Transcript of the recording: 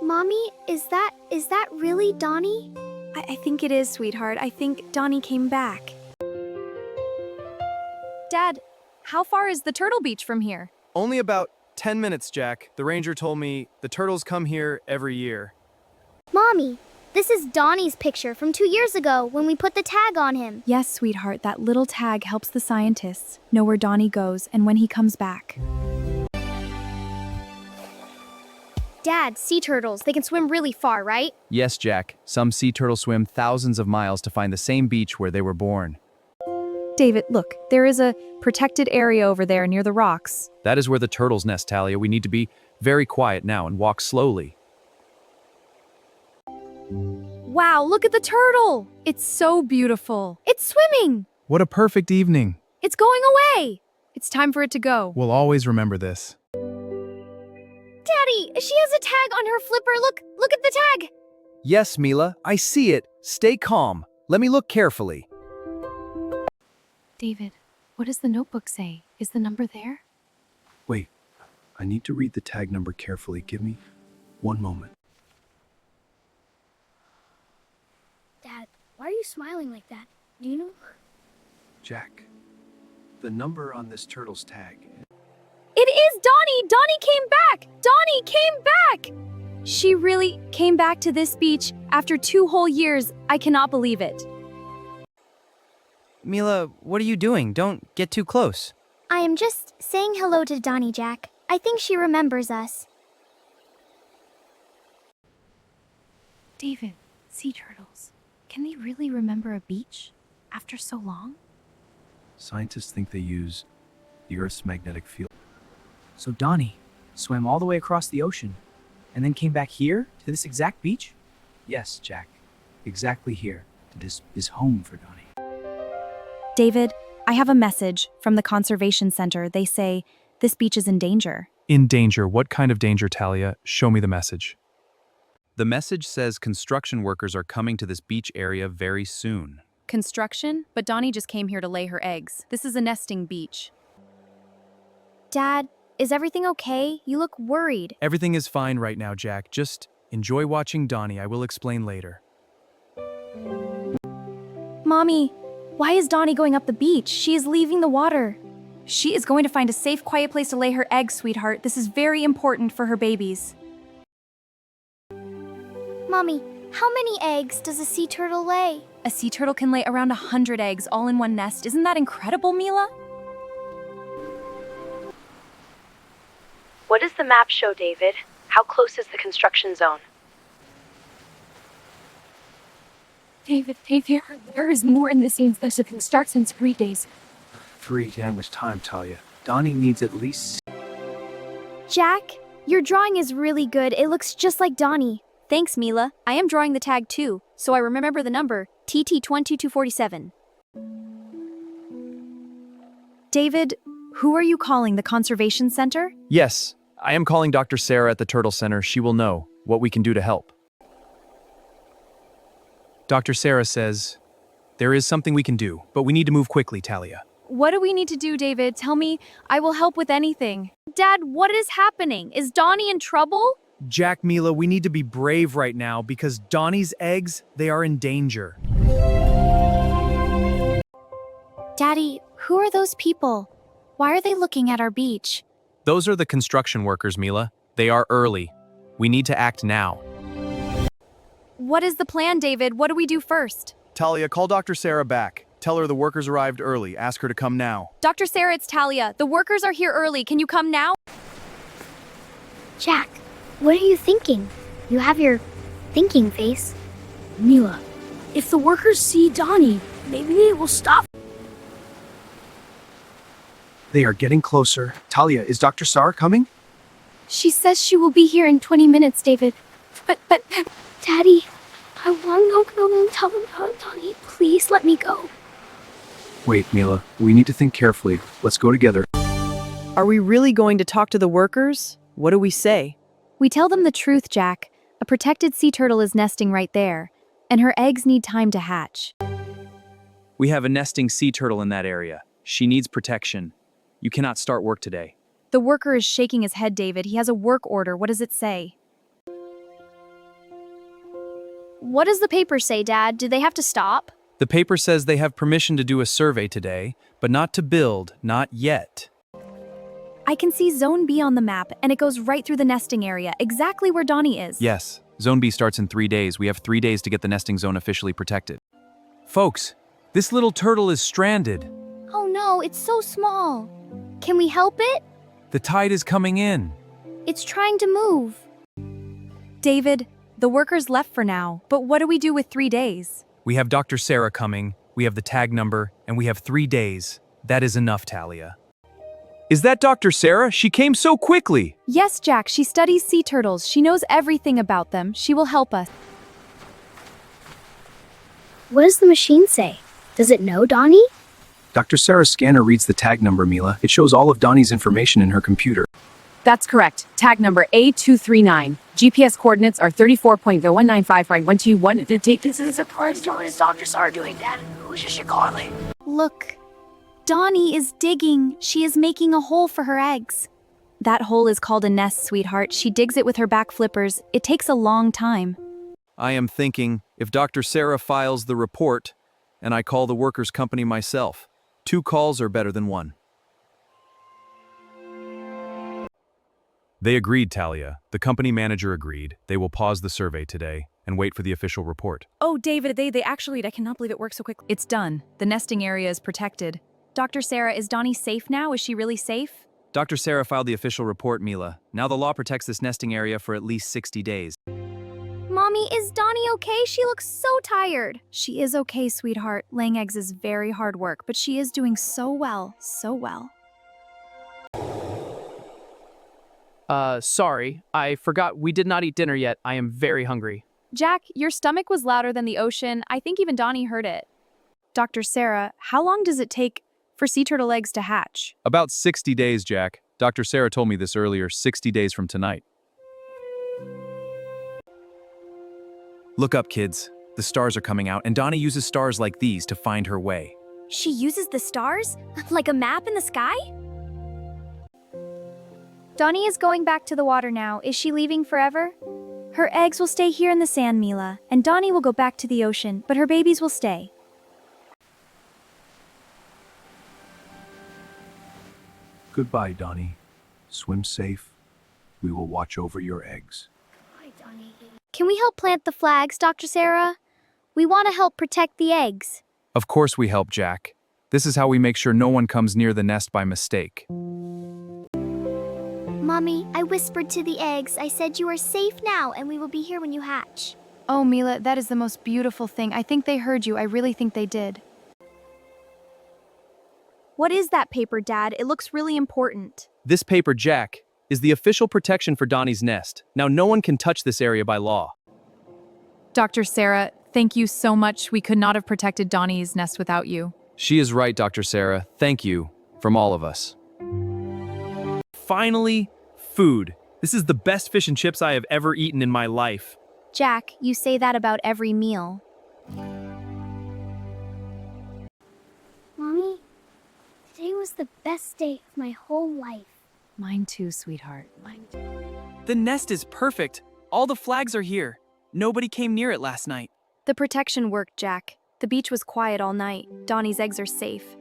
Mommy, is that really Donnie? I think it is, sweetheart. I think Donnie came back. Dad, how far is the Turtle Beach from here? Only about 10 minutes, Jack. The ranger told me the turtles come here every year. Mommy, this is Donnie's picture from 2 years ago when we put the tag on him. Yes, sweetheart, that little tag helps the scientists know where Donnie goes and when he comes back. Dad, sea turtles, they can swim really far, right? Yes, Jack. Some sea turtles swim thousands of miles to find the same beach where they were born. David, look, there is a protected area over there near the rocks. That is where the turtles nest, Talia. We need to be very quiet now and walk slowly. Wow, look at the turtle! It's so beautiful. It's swimming! What a perfect evening. It's going away! It's time for it to go. We'll always remember this. Daddy, she has a tag on her flipper. Look at the tag. Yes, Mila, I see it. Stay calm. Let me look carefully. David, what does the notebook say? Is the number there? Wait, I need to read the tag number carefully. Give me one moment. Dad, why are you smiling like that? Do you know? Jack, the number on this turtle's tag. It is Donnie! Donnie came back! Donnie came back! She really came back to this beach after 2 whole years. I cannot believe it. Mila, what are you doing? Don't get too close. I am just saying hello to Donnie, Jack. I think she remembers us. David, sea turtles, can they really remember a beach after so long? Scientists think they use the Earth's magnetic field. So Donnie swam all the way across the ocean and then came back here to this exact beach? Yes, Jack, exactly here. This is home for Donnie. David, I have a message from the Conservation Center. They say this beach is in danger. In danger? What kind of danger, Talia? Show me the message. The message says construction workers are coming to this beach area very soon. Construction? But Donnie just came here to lay her eggs. This is a nesting beach. Dad, is everything okay? You look worried. Everything is fine right now, Jack. Just enjoy watching Donnie. I will explain later. Mommy, why is Donnie going up the beach? She is leaving the water. She is going to find a safe, quiet place to lay her eggs, sweetheart. This is very important for her babies. Mommy, how many eggs does a sea turtle lay? A sea turtle can lay around 100 eggs all in one nest. Isn't that incredible, Mila? What does the map show, David? How close is the construction zone? David, there is more in this scene than the construction's 3 days. 3 damage time, Talia. Donnie needs at least... Jack, your drawing is really good. It looks just like Donnie. Thanks, Mila. I am drawing the tag too, so I remember the number, TT2247. David, who are you calling, the Conservation Center? Yes, I am calling Dr. Sarah at the Turtle Center. She will know what we can do to help. Dr. Sarah says, there is something we can do, but we need to move quickly, Talia. What do we need to do, David? Tell me. I will help with anything. Dad, what is happening? Is Donnie in trouble? Jack, Mila, we need to be brave right now because Donnie's eggs, they are in danger. Daddy, who are those people? Why are they looking at our beach? Those are the construction workers, Mila. They are early. We need to act now. What is the plan, David? What do we do first? Talia, call Dr. Sarah back. Tell her the workers arrived early. Ask her to come now. Dr. Sarah, it's Talia. The workers are here early. Can you come now? Jack, what are you thinking? You have your thinking face. Mila, if the workers see Donnie, maybe they will stop. They are getting closer. Talia, is Dr. Sarah coming? She says she will be here in 20 minutes, David. But, Daddy, I want to go and tell them about Donnie. Please let me go. Wait, Mila, we need to think carefully. Let's go together. Are we really going to talk to the workers? What do we say? We tell them the truth, Jack. A protected sea turtle is nesting right there, and her eggs need time to hatch. We have a nesting sea turtle in that area. She needs protection. You cannot start work today. The worker is shaking his head, David. He has a work order. What does it say? What does the paper say, Dad? Do they have to stop? The paper says they have permission to do a survey today, but not to build, not yet. I can see Zone B on the map, and it goes right through the nesting area, exactly where Donnie is. Yes, Zone B starts in 3 days. We have 3 days to get the nesting zone officially protected. Folks, this little turtle is stranded. Oh no, it's so small. Can we help it? The tide is coming in. It's trying to move. David, the workers left for now, but what do we do with 3 days? We have Dr. Sarah coming, we have the tag number, and we have 3 days. That is enough, Talia. Is that Dr. Sarah? She came so quickly. Yes, Jack, she studies sea turtles. She knows everything about them. She will help us. What does the machine say? Does it know Donnie? Dr. Sarah's scanner reads the tag number, Mila. It shows all of Donnie's information in her computer. That's correct. Tag number A239. GPS coordinates are 34.0195.121. The date this is a part as doctors are doing that. Who's your calling? Look, Donnie is digging. She is making a hole for her eggs. That hole is called a nest, sweetheart. She digs it with her back flippers. It takes a long time. I am thinking, if Dr. Sarah files the report, and I call the workers' company myself, 2 calls are better than 1. They agreed, Talia. The company manager agreed. They will pause the survey today and wait for the official report. Oh, David, they actually, I cannot believe it worked so quickly. It's done. The nesting area is protected. Dr. Sarah, is Donnie safe now? Is she really safe? Dr. Sarah filed the official report, Mila. Now the law protects this nesting area for at least 60 days. Mommy, is Donnie okay? She looks so tired. She is okay, sweetheart. Laying eggs is very hard work, but she is doing so well, so well. Sorry. I forgot we did not eat dinner yet. I am very hungry. Jack, your stomach was louder than the ocean. I think even Donnie heard it. Dr. Sarah, how long does it take for sea turtle eggs to hatch? About 60 days, Jack. Dr. Sarah told me this earlier, 60 days from tonight. Look up, kids. The stars are coming out, and Donnie uses stars like these to find her way. She uses the stars? Like a map in the sky? Donnie is going back to the water now. Is she leaving forever? Her eggs will stay here in the sand, Mila, and Donnie will go back to the ocean, but her babies will stay. Goodbye, Donnie. Swim safe. We will watch over your eggs. Can we help plant the flags, Dr. Sarah? We want to help protect the eggs. Of course we help, Jack. This is how we make sure no one comes near the nest by mistake. Mommy, I whispered to the eggs. I said you are safe now and we will be here when you hatch. Oh, Mila, that is the most beautiful thing. I think they heard you. I really think they did. What is that paper, Dad? It looks really important. This paper, Jack, is the official protection for Donnie's nest. Now no one can touch this area by law. Dr. Sarah, thank you so much. We could not have protected Donnie's nest without you. She is right, Dr. Sarah. Thank you from all of us. Finally, food. This is the best fish and chips I have ever eaten in my life. Jack, you say that about every meal. Mommy, today was the best day of my whole life. Mine too, sweetheart. Mine too. The nest is perfect. All the flags are here. Nobody came near it last night. The protection worked, Jack. The beach was quiet all night. Donnie's eggs are safe.